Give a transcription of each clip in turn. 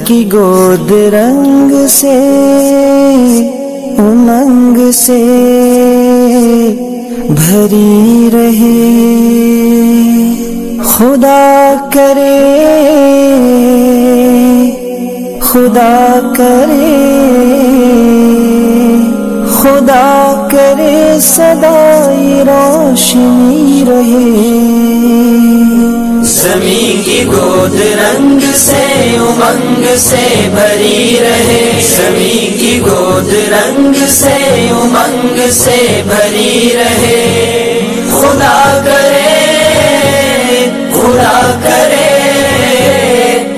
کی گود رنگ سے امنگ سے بھری رہے، خدا کرے خدا کرے خدا کرے سدائی روشنی رہے۔ زمین کی گود رنگ سے امنگ سے بھری رہے، زمین کی گود رنگ سے امنگ سے بھری رہے، خدا کرے خدا کرے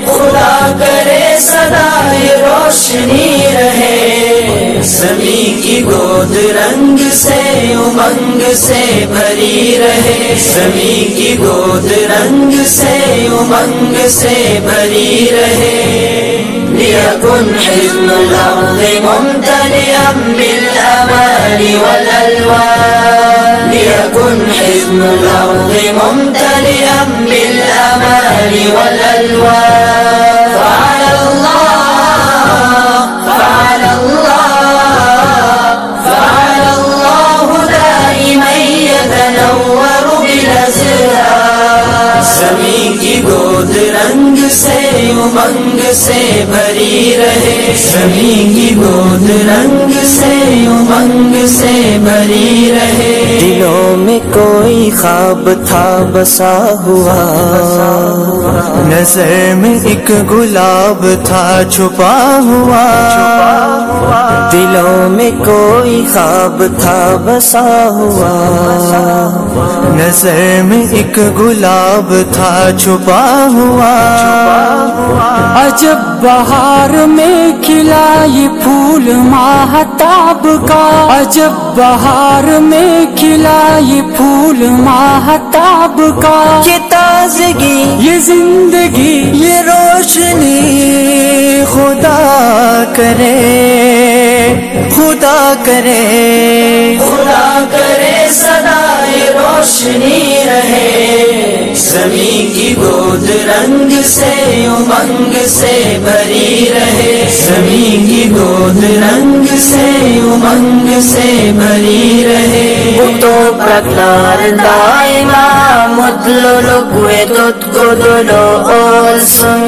خدا کرے سدائے روشنی رہے۔ زمین کی گود رنگ سے امنگ سے بھری رہے، زمین کی گود رنگ سے امنگ سے بھری رہے۔ لِيَكُنْ حِزْنُ الْأَرْضِ مُمْتَلِئًا بِالْأَمَالِ وَالْأَلْوَانِ، لِيَكُنْ حِزْنُ الْأَرْضِ مُمْتَلِئًا بِالْأَمَالِ وَالْأَلْوَانِ، فَعَلَى اللَّهِ فَعَلَى اللَّهُ دَائِمًا يَتَنَوَّرُ بِالْأَزْهَارِ۔ زمین کی گود رنگ سے امنگ سے بھری رہے، زمین کی گود رنگ سے امنگ سے بھری رہے۔ دلوں میں کوئی خواب تھا بسا ہوا، نظر میں ایک گلاب تھا چھپا ہوا، دلوں میں کوئی خواب تھا بسا ہوا، نظر میں ایک گلاب تھا چھپا ہوا۔ عجب بہار میں کھلا یہ پھول ماہتاب کا، عجب بہار میں کھلا یہ پھول ماہتاب کا، یہ تازگی یہ زندگی یہ روشنی خدا کرے خدا کرے خدا کرے سدائے روشنی رہے۔ زمین کی گود رنگ سے امنگ سے بھری رہے، زمین کی گود رنگ سے امنگ سے بھری رہے۔ Butuh praknar daima mutlulu gue tutku dulu olsun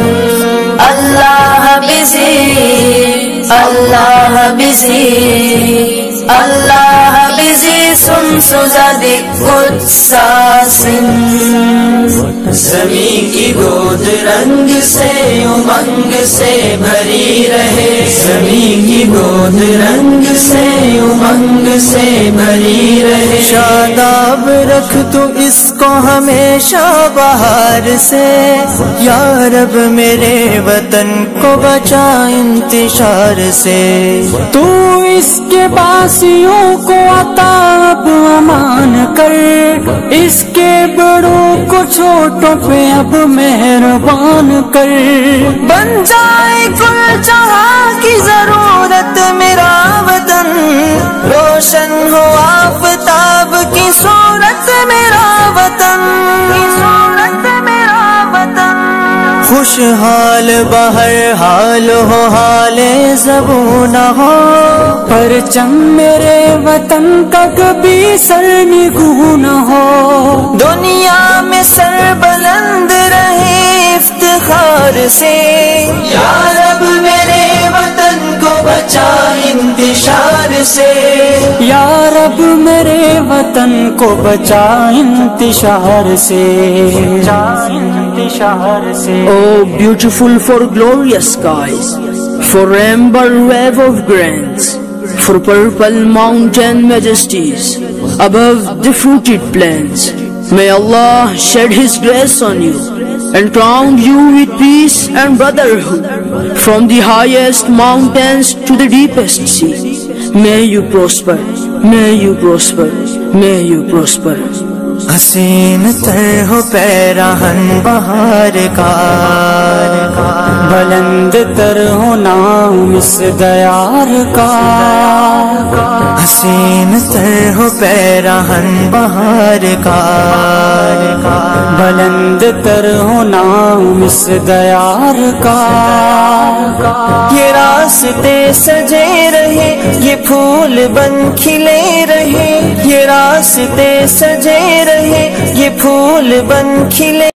Allah bizi sun suzadik kutsasin۔ زمین کی گود رنگ سے امنگ سے بھری رہے، زمین کی گود رنگ سے امنگ سے بھری رہے۔ شاداب رکھ تو اس کو ہمیشہ بہار سے، یا رب میرے وطن کو بچا انتشار سے۔ تو اس کے باسیوں کو عطا اب امان کر، اس کے بڑوں کو چھوٹوں پہ اب مہربان کر، بن جائے کل جہاں کی ضرورت میرا وطن، روشن ہو آفتاب کی صورت میرا وطن، خوشحال بہر حال ہو حال زبوں نہ ہو، پرچم میرے وطن کا کبھی سر نگوں نہ ہو، دنیا میں سر بلند رہے افتخار سے، یا رب میرے وطن کو بچا انتشار سے، یا رب میرے وطن کو بچا انتشار سے۔ Oh, beautiful for glorious skies, for rainbow wave of grains, for purple mountain majesties above the fruited plains. May Allah shed His grace on you and crown you with peace and brotherhood, from the highest mountains to the deepest sea. May you prosper, may you prosper, may you prosper. حسین تر ہو پیراہن بہار کا، بلند تر ہو نام اس دیار کا، حسین تر ہو پیراہن بہار کا، بلند تر ہو نام اس دیار کا، یہ راستے سجے رہے یہ پھول بن کھلے رہے، یہ راستے سجے رہے یہ پھول بن کھلے